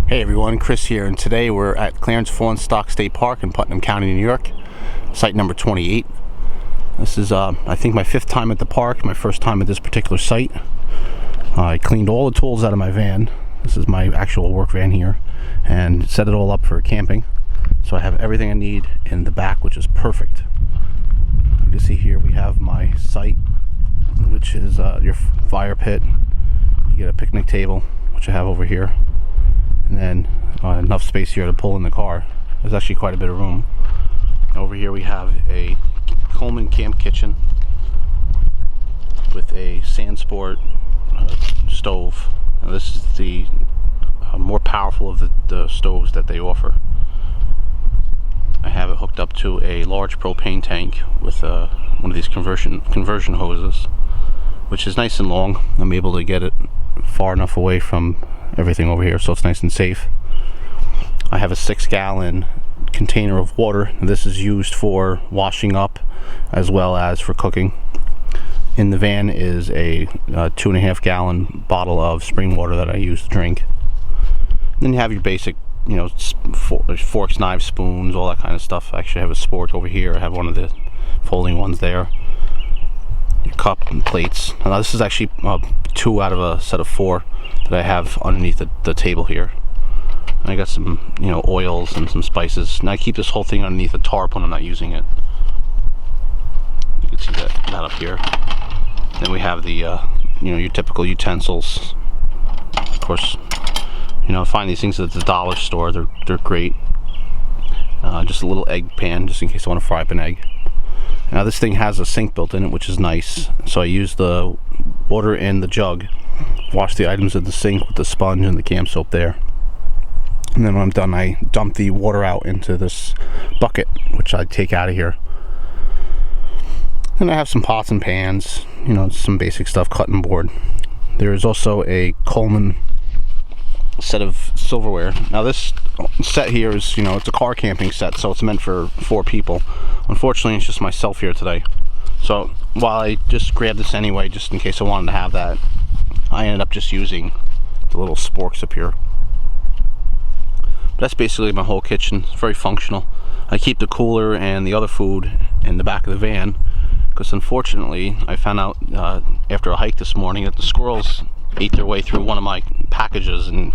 Hey everyone, Chris here, and today we're at Clarence Fawnstalk State Park in Putnam County, New York, site number 28. This is, I think, my 5th time at the park, my first time at this particular site. I cleaned all the tools out of my van. This is my actual work van here, and set it all up for camping. So I have everything I need in the back, which is perfect. You can see here we have my site, which is your fire pit. You get a picnic table, which I have over here. And then enough space here to pull in the car. There's actually quite a bit of room. Over here we have a Coleman camp kitchen with a Sandsport stove. Now this is the more powerful of the stoves that they offer. I have it hooked up to a large propane tank with one of these conversion hoses, which is nice and long. I'm able to get it far enough away from everything over here so it's nice and safe. I have a 6-gallon container of water. This is used for washing up as well as for cooking. In the van is a 2.5-gallon bottle of spring water that I use to drink. Then you have your basic, forks, knives, spoons, all that kind of stuff. I actually have a Sport over here. I have one of the folding ones there. Your cup and plates. Now this is actually 2 out of a set of 4 that I have underneath the table here. And I got some, oils and some spices. And I keep this whole thing underneath a tarp when I'm not using it. You can see that up here. Then we have the, your typical utensils. Of course, I find these things at the dollar store. They're great. Just a little egg pan, just in case I want to fry up an egg. Now this thing has a sink built in it, which is nice. So I use the water in the jug, wash the items in the sink with the sponge and the camp soap there. And then when I'm done, I dump the water out into this bucket, which I take out of here. And I have some pots and pans, some basic stuff, cutting board. There is also a Coleman set of silverware. Now this set here is, it's a car camping set, so it's meant for 4 people. Unfortunately, it's just myself here today. So while I just grabbed this anyway, just in case I wanted to have that, I ended up just using the little sporks up here. But that's basically my whole kitchen. It's very functional. I keep the cooler and the other food in the back of the van, because unfortunately I found out after a hike this morning that the squirrels ate their way through one of my packages and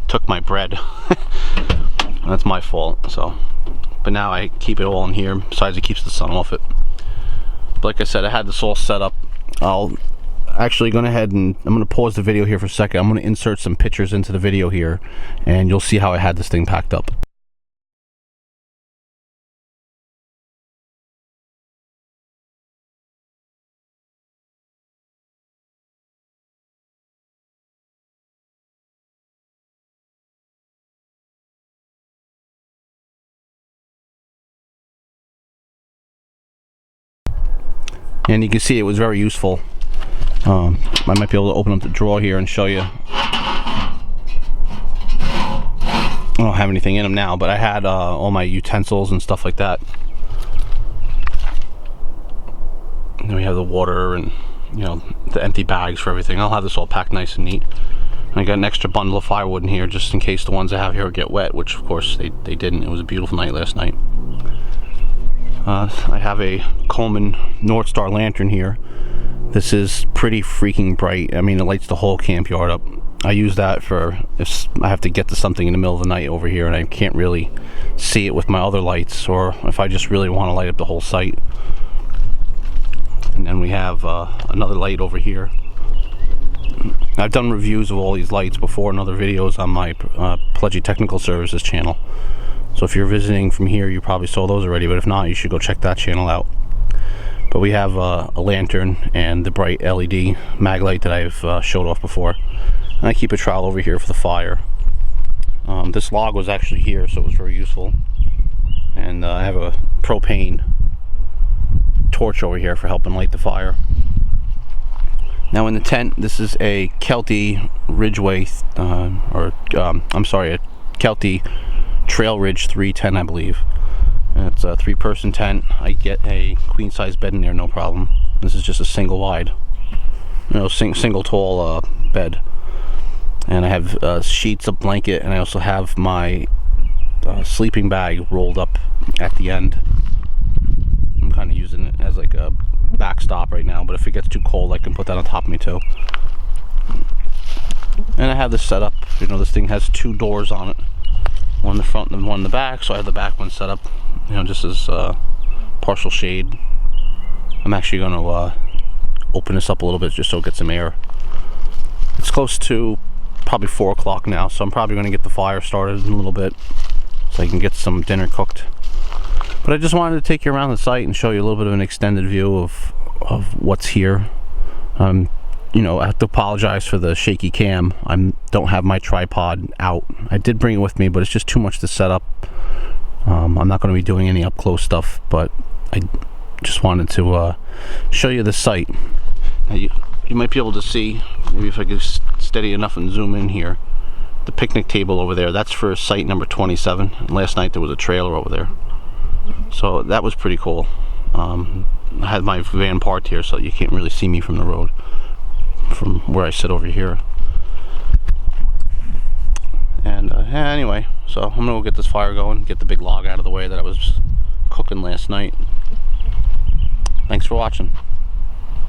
took my bread. That's my fault. But now I keep it all in here. Besides, it keeps the sun off it. But like I said, I had this all set up. I'll actually go ahead and I'm going to pause the video here for a second. I'm going to insert some pictures into the video here, and you'll see how I had this thing packed up. And you can see it was very useful. I might be able to open up the drawer here and show you. I don't have anything in them now, but I had all my utensils and stuff like that. And then we have the water and the empty bags for everything. I'll have this all packed nice and neat. And I got an extra bundle of firewood in here just in case the ones I have here get wet, which of course they didn't. It was a beautiful night last night. I have a Coleman North Star lantern here. This is pretty freaking bright. I mean, it lights the whole camp yard up. I use that for if I have to get to something in the middle of the night over here and I can't really see it with my other lights, or if I just really want to light up the whole site. And then we have another light over here. I've done reviews of all these lights before in other videos on my Pledgy Technical Services channel. So if you're visiting from here, you probably saw those already, but if not, you should go check that channel out. But we have a lantern and the bright LED mag light that I've showed off before. And I keep a trowel over here for the fire. This log was actually here, so it was very useful. And I have a propane torch over here for helping light the fire. Now in the tent, this is a Kelty Ridgeway, a Kelty Trail Ridge 310, I believe. And it's a 3-person tent. I get a queen size bed in there, no problem. This is just a single wide, single tall bed. And I have sheets, a blanket, and I also have my sleeping bag rolled up at the end. I'm kind of using it as like a backstop right now, but if it gets too cold I can put that on top of me too. And I have this set up, you know, this thing has 2 doors on it, one in the front and one in the back, so I have the back one set up, you know, just as partial shade. I'm actually going to open this up a little bit just so it gets some air. It's close to probably 4 o'clock now, so I'm probably going to get the fire started in a little bit so I can get some dinner cooked. But I just wanted to take you around the site and show you a little bit of an extended view of what's here. You know, I have to apologize for the shaky cam. I don't have my tripod out. I did bring it with me, but it's just too much to set up. I'm not going to be doing any up close stuff, but I just wanted to show you the site. Now you might be able to see, maybe if I could steady enough and zoom in here, the picnic table over there. That's for site number 27. And last night there was a trailer over there, so that was pretty cool. I had my van parked here, so you can't really see me from the road, from where I sit over here. And anyway, so I'm gonna go get this fire going, get the big log out of the way that I was cooking last night. Thanks for watching.